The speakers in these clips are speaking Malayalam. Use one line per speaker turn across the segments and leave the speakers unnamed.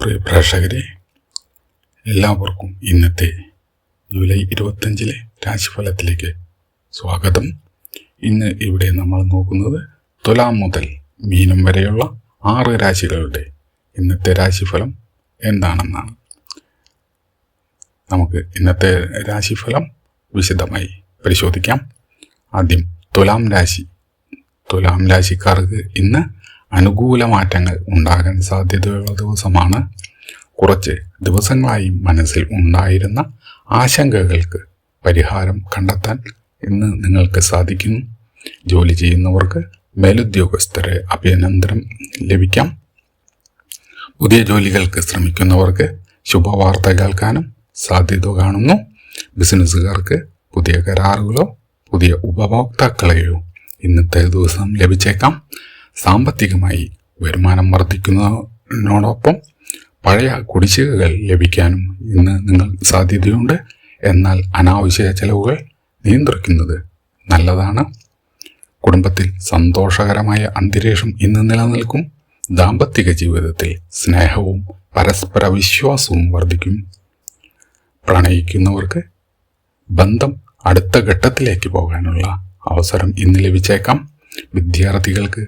പ്രിയ പ്രേക്ഷകരെ, എല്ലാവർക്കും ഇന്നത്തെ ജൂലൈ 25 രാശിഫലത്തിലേക്ക് സ്വാഗതം. ഇന്ന് ഇവിടെ നമ്മൾ നോക്കുന്നത് തുലാം മുതൽ മീനം വരെയുള്ള 6 രാശികളുടെ ഇന്നത്തെ രാശിഫലം എന്താണെന്നാണ്. നമുക്ക് ഇന്നത്തെ രാശിഫലം വിശദമായി പരിശോധിക്കാം. ആദ്യം തുലാം രാശി. തുലാം രാശിക്കാർക്ക് ഇന്ന് അനുകൂല മാറ്റങ്ങൾ ഉണ്ടാകാൻ സാധ്യതയുള്ള ദിവസമാണ്. കുറച്ച് ദിവസങ്ങളായി മനസ്സിൽ ഉണ്ടായിരുന്ന ആശങ്കകൾക്ക് പരിഹാരം കണ്ടെത്താൻ ഇന്ന് നിങ്ങൾക്ക് സാധിക്കുന്നു. ജോലി ചെയ്യുന്നവർക്ക് മേലുദ്യോഗസ്ഥരെ അഭിനന്ദനം ലഭിക്കാം. പുതിയ ജോലികൾക്ക് ശ്രമിക്കുന്നവർക്ക് ശുഭവാർത്ത കേൾക്കാനും സാധ്യത കാണുന്നു. ബിസിനസ്സുകാർക്ക് പുതിയ കരാറുകളോ പുതിയ ഉപഭോക്താക്കളെയോ ഇന്നത്തെ ദിവസം ലഭിച്ചേക്കാം. സാമ്പത്തികമായി വരുമാനം വർദ്ധിക്കുന്നതിനോടൊപ്പം പഴയ കുടിശ്ശികകൾ ലഭിക്കാനും ഇന്ന് നിങ്ങൾ സാധ്യതയുണ്ട്. എന്നാൽ അനാവശ്യ ചെലവുകൾ നിയന്ത്രിക്കുന്നത് നല്ലതാണ്. കുടുംബത്തിൽ സന്തോഷകരമായ അന്തരീക്ഷം ഇന്ന് നിലനിൽക്കും. ദാമ്പത്തിക ജീവിതത്തിൽ സ്നേഹവും പരസ്പര വിശ്വാസവും വർദ്ധിക്കും. പ്രണയിക്കുന്നവർക്ക് ബന്ധം അടുത്ത ഘട്ടത്തിലേക്ക് പോകാനുള്ള അവസരം ഇന്ന് ലഭിച്ചേക്കാം. വിദ്യാർത്ഥികൾക്ക്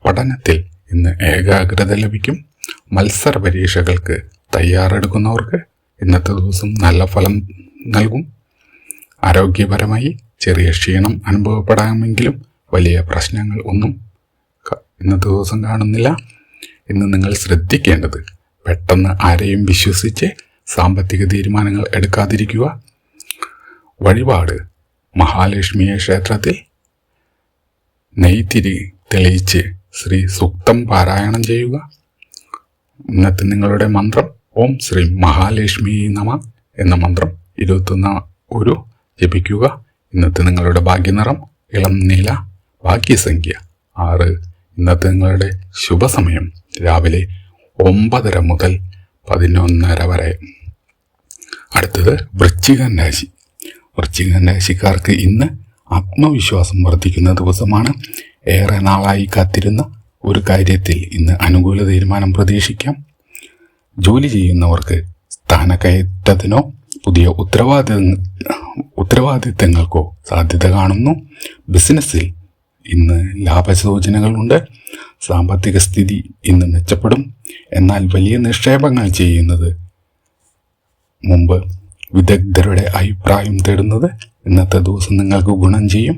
പഠനത്തിൽ ഇന്ന് ഏകാഗ്രത ലഭിക്കും. മത്സര പരീക്ഷകൾക്ക് തയ്യാറെടുക്കുന്നവർക്ക് ഇന്നത്തെ ദിവസം നല്ല ഫലം നൽകും. ആരോഗ്യപരമായി ചെറിയ ക്ഷീണം അനുഭവപ്പെടാമെങ്കിലും വലിയ പ്രശ്നങ്ങൾ ഒന്നും ഇന്നത്തെ ദിവസം കാണുന്നില്ല. ഇന്ന് നിങ്ങൾ ശ്രദ്ധിക്കേണ്ടത് പെട്ടെന്ന് ആരെയും വിശ്വസിച്ച് സാമ്പത്തിക തീരുമാനങ്ങൾ എടുക്കാതിരിക്കുക. വഴിപാട്: മഹാലക്ഷ്മി ക്ഷേത്രത്തിൽ നെയ്ത്തിരി തെളിയിച്ച് ശ്രീ സൂക്തം പാരായണം ചെയ്യുക. ഇന്നത്തെ നിങ്ങളുടെ മന്ത്രം ഓം ശ്രീ മഹാലക്ഷ്മി നമ എന്ന മന്ത്രം 21 ജപിക്കുക. ഇന്നത്തെ നിങ്ങളുടെ ഭാഗ്യനിറം ഇളം നീല. ഭാഗ്യസംഖ്യ 6. ഇന്നത്തെ നിങ്ങളുടെ ശുഭസമയം രാവിലെ 9:30 മുതൽ 11:30 വരെ. അടുത്തത് വൃശ്ചികം രാശി. വൃശ്ചികം രാശിക്കാർക്ക് ഇന്ന് ആത്മവിശ്വാസം വർദ്ധിക്കുന്ന ദിവസമാണ്. ഏറെ നാളായി കാത്തിരുന്ന ഒരു കാര്യത്തിൽ ഇന്ന് അനുകൂല തീരുമാനം പ്രതീക്ഷിക്കാം. ജോലി ചെയ്യുന്നവർക്ക് സ്ഥാനക്കയറ്റത്തിനോ പുതിയ ഉത്തരവാദിത്തങ്ങൾക്കോ സാധ്യത കാണുന്നു. ബിസിനസ്സിൽ ഇന്ന് ലാഭസൂചനകളുണ്ട്. സാമ്പത്തിക സ്ഥിതി ഇന്ന് മെച്ചപ്പെടും. എന്നാൽ വലിയ നിക്ഷേപങ്ങൾ ചെയ്യുന്നത് മുമ്പ് വിദഗ്ധരുടെ അഭിപ്രായം തേടുന്നത് ഇന്നത്തെ ദിവസം നിങ്ങൾക്ക് ഗുണം ചെയ്യും.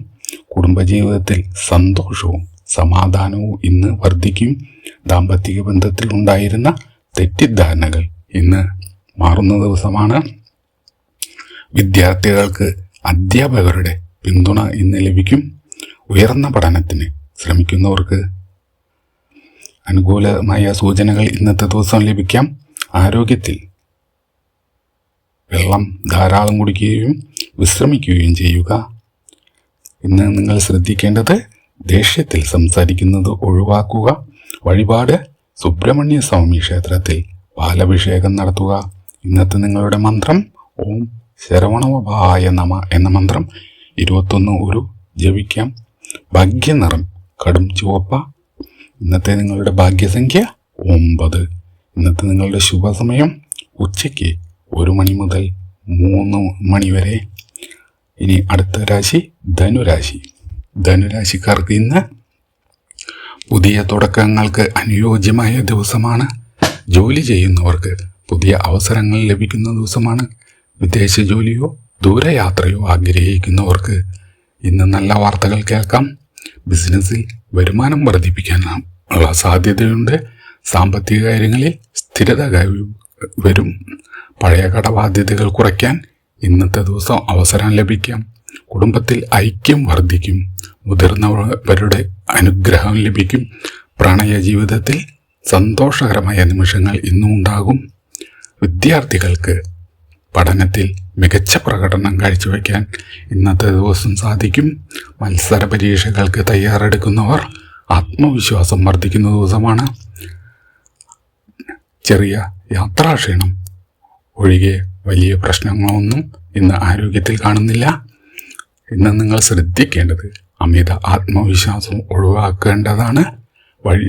കുടുംബജീവിതത്തിൽ സന്തോഷവും സമാധാനവും ഇന്ന് വർദ്ധിക്കും. ദാമ്പത്തിക ബന്ധത്തിൽ ഉണ്ടായിരുന്ന തെറ്റിദ്ധാരണകൾ ഇന്ന് മാറുന്ന ദിവസമാണ്. വിദ്യാർത്ഥികൾക്ക് അധ്യാപകരുടെ പിന്തുണ ഇന്ന് ലഭിക്കും. ഉയർന്ന പഠനത്തിന് ശ്രമിക്കുന്നവർക്ക് അനുകൂലമായ സൂചനകൾ ഇന്നത്തെ ദിവസം ലഭിക്കാം. ആരോഗ്യത്തിൽ വെള്ളം ധാരാളം കുടിക്കുകയും വിശ്രമിക്കുകയും ചെയ്യുക. ഇന്ന് നിങ്ങൾ ശ്രദ്ധിക്കേണ്ടത് ദേഷ്യത്തിൽ സംസാരിക്കുന്നത് ഒഴിവാക്കുക. വഴിപാട്: സുബ്രഹ്മണ്യ സ്വാമി ക്ഷേത്രത്തിൽ പാലഭിഷേകം നടത്തുക. ഇന്നത്തെ നിങ്ങളുടെ മന്ത്രം ഓം ശരവണവഭായ നമ എന്ന മന്ത്രം 21 ജപിക്കാം. ഭാഗ്യനിറം കടും ചുവപ്പ. ഇന്നത്തെ നിങ്ങളുടെ ഭാഗ്യസംഖ്യ 9. ഇന്നത്തെ നിങ്ങളുടെ ശുഭസമയം ഉച്ചയ്ക്ക് 1 മണി മുതൽ 3 മണി വരെ. ഇനി അടുത്ത രാശി ധനുരാശി. ധനുരാശിക്കാർക്ക് ഇന്ന് പുതിയ തുടക്കങ്ങൾക്ക് അനുയോജ്യമായ ദിവസമാണ്. ജോലി ചെയ്യുന്നവർക്ക് പുതിയ അവസരങ്ങൾ ലഭിക്കുന്ന ദിവസമാണ്. വിദേശ ജോലിയോ ദൂരയാത്രയോ ആഗ്രഹിക്കുന്നവർക്ക് ഇന്ന് നല്ല വാർത്തകൾ കേൾക്കാം. ബിസിനസ്സിൽ വരുമാനം വർദ്ധിപ്പിക്കാനുള്ള സാധ്യതയുണ്ട്. സാമ്പത്തിക കാര്യങ്ങളിൽ സ്ഥിരത വരും. പഴയ കടബാധ്യതകൾ കുറയ്ക്കാൻ ഇന്നത്തെ ദിവസം അവസരം ലഭിക്കാം. കുടുംബത്തിൽ ഐക്യം വർദ്ധിക്കും. മുതിർന്നവരുടെ അനുഗ്രഹം ലഭിക്കും. പ്രണയ ജീവിതത്തിൽ സന്തോഷകരമായ നിമിഷങ്ങൾ ഇന്നും ഉണ്ടാകും. വിദ്യാർത്ഥികൾക്ക് പഠനത്തിൽ മികച്ച പ്രകടനം കാഴ്ചവെക്കാൻ ഇന്നത്തെ ദിവസം സാധിക്കും. മത്സര പരീക്ഷകൾക്ക് തയ്യാറെടുക്കുന്നവർ ആത്മവിശ്വാസം വർദ്ധിക്കുന്ന ദിവസമാണ്. ചെറിയ യാത്രാക്ഷീണം ഒഴികെ വലിയ പ്രശ്നങ്ങളൊന്നും ഇന്ന് ആരോഗ്യത്തിൽ കാണുന്നില്ല. ഇന്ന് നിങ്ങൾ ശ്രദ്ധിക്കേണ്ടത് അമിത ആത്മവിശ്വാസം ഒഴിവാക്കേണ്ടതാണ്.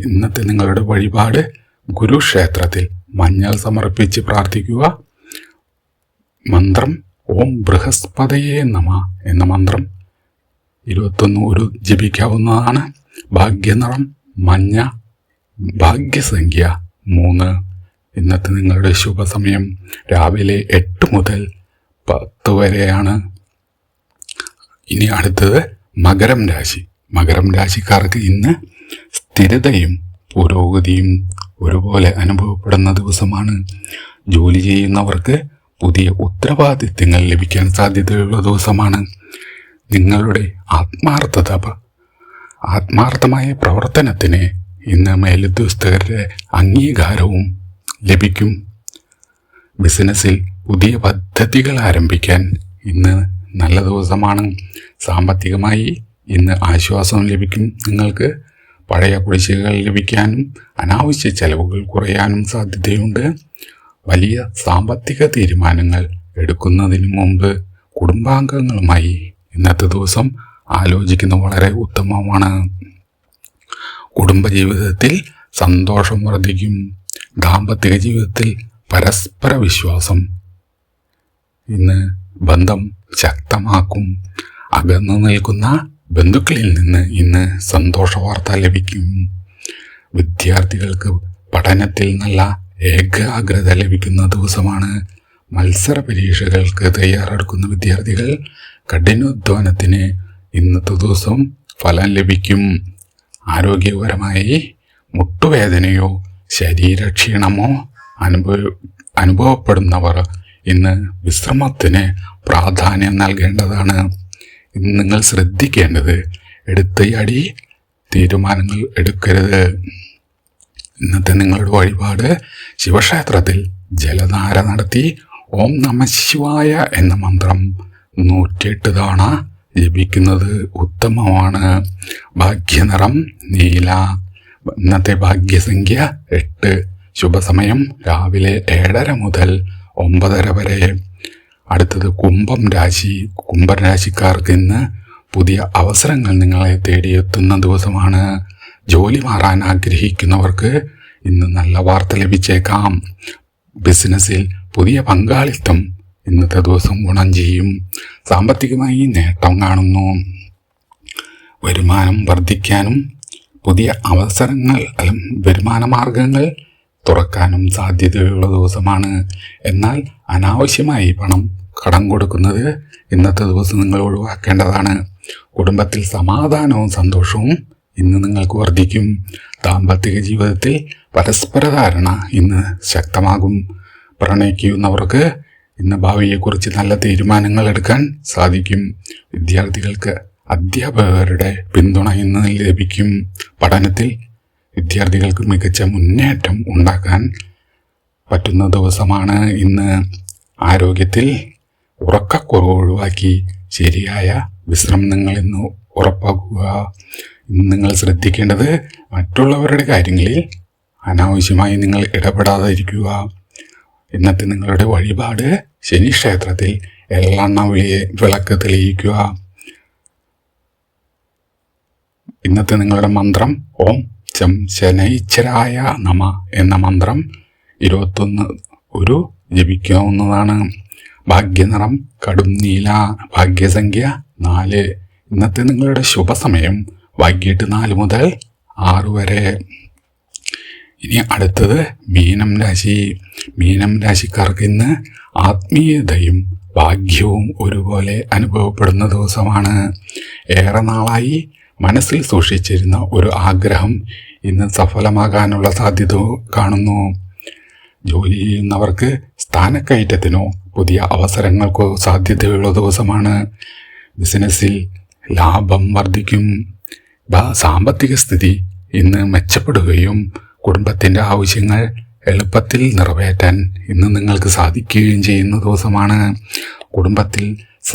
ഇന്നത്തെ നിങ്ങളുടെ വഴിപാട് ഗുരുക്ഷേത്രത്തിൽ മഞ്ഞൾ സമർപ്പിച്ച് പ്രാർത്ഥിക്കുക. മന്ത്രം ഓം ബൃഹസ്പതയേ നമ എന്ന മന്ത്രം 21 ജപിക്കാവുന്നതാണ്. ഭാഗ്യനിറം മഞ്ഞ, ഭാഗ്യസംഖ്യ 3. ഇന്നത്തെ നിങ്ങളുടെ ശുഭസമയം രാവിലെ 8 മുതൽ 10 വരെയാണ്. ഇനി അടുത്തത് മകരം രാശി. മകരം രാശിക്കാർക്ക് ഇന്ന് സ്ഥിരതയും പുരോഗതിയും ഒരുപോലെ അനുഭവപ്പെടുന്ന ദിവസമാണ്. ജോലി ചെയ്യുന്നവർക്ക് പുതിയ ഉത്തരവാദിത്തങ്ങൾ ലഭിക്കാൻ സാധ്യതയുള്ള ദിവസമാണ്. നിങ്ങളുടെ ആത്മാർത്ഥമായ പ്രവർത്തനത്തിന് ഇന്ന് മേലുദ്യോഗസ്ഥരുടെ അംഗീകാരവും ലഭിക്കും. ബിസിനസ്സിൽ പുതിയ പദ്ധതികൾ ആരംഭിക്കാൻ ഇന്ന് നല്ല ദിവസമാണ്. സാമ്പത്തികമായി ഇന്ന് ആശ്വാസം ലഭിക്കും. നിങ്ങൾക്ക് പഴയ കുടിശ്ശികകൾ ലഭിക്കാനും അനാവശ്യ ചെലവുകൾ കുറയാനും സാധ്യതയുണ്ട്. വലിയ സാമ്പത്തിക തീരുമാനങ്ങൾ എടുക്കുന്നതിന് മുമ്പ് കുടുംബാംഗങ്ങളുമായി ഇന്നത്തെ ദിവസം ആലോചിക്കുന്നത് വളരെ ഉത്തമമാണ്. കുടുംബജീവിതത്തിൽ സന്തോഷം വർദ്ധിക്കും. ദാമ്പത്തിക ജീവിതത്തിൽ പരസ്പര വിശ്വാസം ഇന്ന് ബന്ധം ശക്തമാക്കും. അകന്നു നിൽക്കുന്ന ബന്ധുക്കളിൽ നിന്ന് ഇന്ന് സന്തോഷ വാർത്ത ലഭിക്കും. വിദ്യാർത്ഥികൾക്ക് പഠനത്തിൽ നല്ല ഏകാഗ്രത ലഭിക്കുന്ന ദിവസമാണ്. മത്സര പരീക്ഷകൾക്ക് തയ്യാറെടുക്കുന്ന വിദ്യാർത്ഥികൾ കഠിനാധ്വാനത്തിന് ഇന്നത്തെ ദിവസം ഫലം ലഭിക്കും. ആരോഗ്യപരമായി മുട്ടുവേദനയോ ശരീരക്ഷീണമോ അനുഭവപ്പെടുന്നവർ ഇന്ന് വിശ്രമത്തിന് പ്രാധാന്യം നൽകേണ്ടതാണ്. ഇന്ന് നിങ്ങൾ ശ്രദ്ധിക്കേണ്ടത് എടുത്തയാടി തീരുമാനങ്ങൾ എടുക്കരുത്. ഇന്നത്തെ നിങ്ങളുടെ വഴിപാട് ശിവക്ഷേത്രത്തിൽ ജലധാര നടത്തി ഓം നമഃശിവായ എന്ന മന്ത്രം 108 തവണ ജപിക്കുന്നത് ഉത്തമമാണ്. ഭാഗ്യനിറം നീല. ഇന്നത്തെ ഭാഗ്യസംഖ്യ 8. ശുഭസമയം രാവിലെ 7:30 മുതൽ 9:30 വരെ. അടുത്തത് കുംഭം രാശി. കുംഭം രാശിക്കാർക്ക് ഇന്ന് പുതിയ അവസരങ്ങൾ നിങ്ങളെ തേടിയെത്തുന്ന ദിവസമാണ്. ജോലി മാറാൻ ആഗ്രഹിക്കുന്നവർക്ക് ഇന്ന് നല്ല വാർത്ത ലഭിച്ചേക്കാം. ബിസിനസ്സിൽ പുതിയ പങ്കാളിത്തം ഇന്നത്തെ ദിവസം ഗുണം ചെയ്യും. സാമ്പത്തികമായി നേട്ടം കാണുന്നു. വരുമാനം വർദ്ധിക്കാനും പുതിയ അവസരങ്ങൾ വരുമാന മാർഗങ്ങൾ തുറക്കാനും സാധ്യതയുള്ള ദിവസമാണ്. എന്നാൽ അനാവശ്യമായി പണം കടം കൊടുക്കുന്നത് ഇന്നത്തെ ദിവസം നിങ്ങൾ ഒഴിവാക്കേണ്ടതാണ്. കുടുംബത്തിൽ സമാധാനവും സന്തോഷവും ഇന്ന് നിങ്ങൾക്ക് വർദ്ധിക്കും. ദാമ്പത്തിക ജീവിതത്തിൽ പരസ്പര ധാരണ ഇന്ന് ശക്തമാകും. പ്രണയിക്കുന്നവർക്ക് ഇന്ന് ഭാവിയെക്കുറിച്ച് നല്ല തീരുമാനങ്ങൾ എടുക്കാൻ സാധിക്കും. വിദ്യാർത്ഥികൾക്ക് അധ്യാപകരുടെ പിന്തുണ ഇന്ന് ലഭിക്കും. പഠനത്തിൽ വിദ്യാർത്ഥികൾക്ക് മികച്ച മുന്നേറ്റം ഉണ്ടാക്കാൻ പറ്റുന്ന ദിവസമാണ് ഇന്ന്. ആരോഗ്യത്തിൽ ഉറക്കക്കുറവ് ഒഴിവാക്കി ശരിയായ വിശ്രമം നിങ്ങൾ ഇന്ന് ഉറപ്പാക്കുക. ഇന്ന് നിങ്ങൾ ശ്രദ്ധിക്കേണ്ടത് മറ്റുള്ളവരുടെ കാര്യങ്ങളിൽ അനാവശ്യമായി നിങ്ങൾ ഇടപെടാതിരിക്കുക. ഇന്നത്തെ നിങ്ങളുടെ വഴിപാട് ശനി ക്ഷേത്രത്തിൽ എള്ളെണ്ണ വിളക്ക് തെളിയിക്കുക. ഇന്നത്തെ നിങ്ങളുടെ മന്ത്രം ഓം ശനൈശ്വരായ നമ എന്ന മന്ത്രം 21 ജപിക്കാവുന്നതാണ്. ഭാഗ്യനിറം കടും നീല. ഭാഗ്യസംഖ്യ 4. ഇന്നത്തെ നിങ്ങളുടെ ശുഭസമയം വൈകിട്ട് 4 മുതൽ 6 വരെ. ഇനി അടുത്തത് മീനം രാശി. മീനം രാശിക്കാർക്ക് ഇന്ന് ആത്മീയതയും ഭാഗ്യവും ഒരുപോലെ അനുഭവപ്പെടുന്ന ദിവസമാണ്. ഏറെ നാളായി മനസ്സിൽ സൂക്ഷിച്ചിരുന്ന ഒരു ആഗ്രഹം ഇന്ന് സഫലമാകാനുള്ള സാധ്യത കാണുന്നു. ജോലി ചെയ്യുന്നവർക്ക് സ്ഥാനക്കയറ്റത്തിനോ പുതിയ അവസരങ്ങൾക്കോ സാധ്യതയുള്ള ദിവസമാണ്. ബിസിനസ്സിൽ ലാഭം വർദ്ധിക്കും. സാമ്പത്തിക സ്ഥിതി ഇന്ന് മെച്ചപ്പെടുകയും കുടുംബത്തിൻ്റെ ആവശ്യങ്ങൾ എളുപ്പത്തിൽ നിറവേറ്റാൻ ഇന്ന് നിങ്ങൾക്ക് സാധിക്കുകയും ചെയ്യുന്ന ദിവസമാണ്. കുടുംബത്തിൽ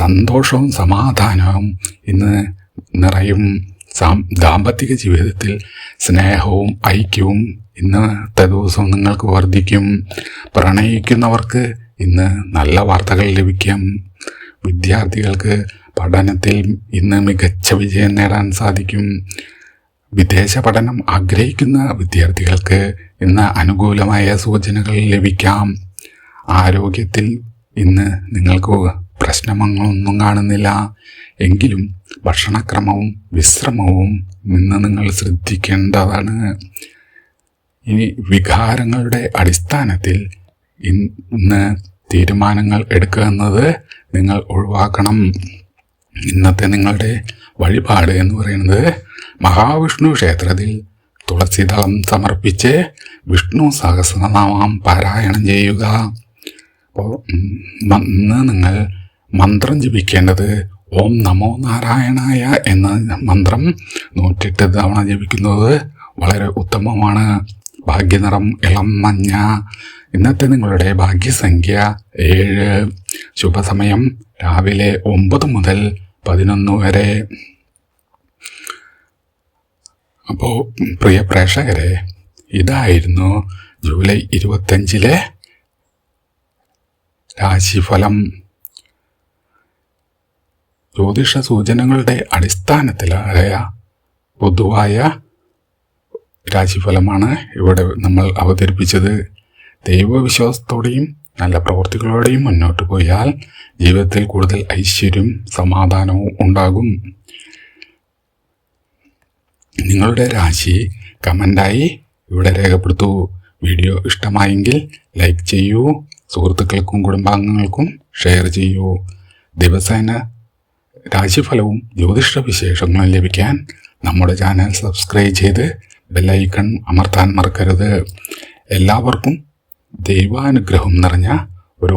സന്തോഷവും സമാധാനവും ഇന്ന് നിറയും. ദാമ്പത്തിക ജീവിതത്തിൽ സ്നേഹവും ഐക്യവും ഇന്നത്തെ ദിവസം നിങ്ങൾക്ക് വർദ്ധിക്കും. പ്രണയിക്കുന്നവർക്ക് ഇന്ന് നല്ല വാർത്തകൾ ലഭിക്കും. വിദ്യാർത്ഥികൾക്ക് പഠനത്തിൽ ഇന്ന് മികച്ച വിജയം നേടാൻ സാധിക്കും. വിദേശ പഠനം ആഗ്രഹിക്കുന്ന വിദ്യാർത്ഥികൾക്ക് ഇന്ന് അനുകൂലമായ സൂചനകൾ ലഭിക്കാം. ആരോഗ്യത്തിൽ ഇന്ന് നിങ്ങൾക്ക് പ്രശ്നങ്ങളൊന്നും കാണുന്നില്ല. എങ്കിലും ഭക്ഷണക്രമവും വിശ്രമവും ഇന്ന് നിങ്ങൾ ശ്രദ്ധിക്കേണ്ടതാണ്. ഇനി വികാരങ്ങളുടെ അടിസ്ഥാനത്തിൽ ഇന്ന് തീരുമാനങ്ങൾ എടുക്കുക എന്നത് നിങ്ങൾ ഒഴിവാക്കണം. ഇന്നത്തെ നിങ്ങളുടെ വഴിപാട് എന്ന് പറയുന്നത് മഹാവിഷ്ണു ക്ഷേത്രത്തിൽ തുളസിദളം സമർപ്പിച്ച് വിഷ്ണു സഹസ്രനാമം പാരായണം ചെയ്യുക. അപ്പോൾ ഇന്ന് നിങ്ങൾ മന്ത്രം ജപിക്കേണ്ടത് ഓം നമോ നാരായണായ എന്ന മന്ത്രം 108 തവണ ജപിക്കുന്നത് വളരെ ഉത്തമമാണ്. ഭാഗ്യനിറം ഇളം മഞ്ഞ. ഇന്നത്തെ നിങ്ങളുടെ ഭാഗ്യസംഖ്യ 7. ശുഭസമയം രാവിലെ 9 മുതൽ 11 വരെ. അപ്പോൾ പ്രിയ പ്രേക്ഷകരെ, ഇതായിരുന്നു ജൂലൈ 25 രാശിഫലം. ജ്യോതിഷ സൂചനകളുടെ അടിസ്ഥാനത്തിലായ പൊതുവായ രാശിഫലമാണ് ഇവിടെ നമ്മൾ അവതരിപ്പിച്ചത്. ദൈവവിശ്വാസത്തോടെയും നല്ല പ്രവൃത്തികളോടെയും മുന്നോട്ട് പോയാൽ ജീവിതത്തിൽ കൂടുതൽ ഐശ്വര്യം സമാധാനവും ഉണ്ടാകും. നിങ്ങളുടെ രാശി കമൻ്റായി ഇവിടെ രേഖപ്പെടുത്തൂ. വീഡിയോ ഇഷ്ടമായെങ്കിൽ ലൈക്ക് ചെയ്യൂ. സുഹൃത്തുക്കൾക്കും കുടുംബാംഗങ്ങൾക്കും ഷെയർ ചെയ്യൂ. ദിവസേന രാശിഫലവും ജ്യോതിഷ വിശേഷങ്ങളും ലഭിക്കാൻ നമ്മുടെ ചാനൽ സബ്സ്ക്രൈബ് ചെയ്ത് ബെല്ലൈക്കൺ അമർത്താൻ മറക്കരുത്. എല്ലാവർക്കും ദൈവാനുഗ്രഹം നിറഞ്ഞ ഒരു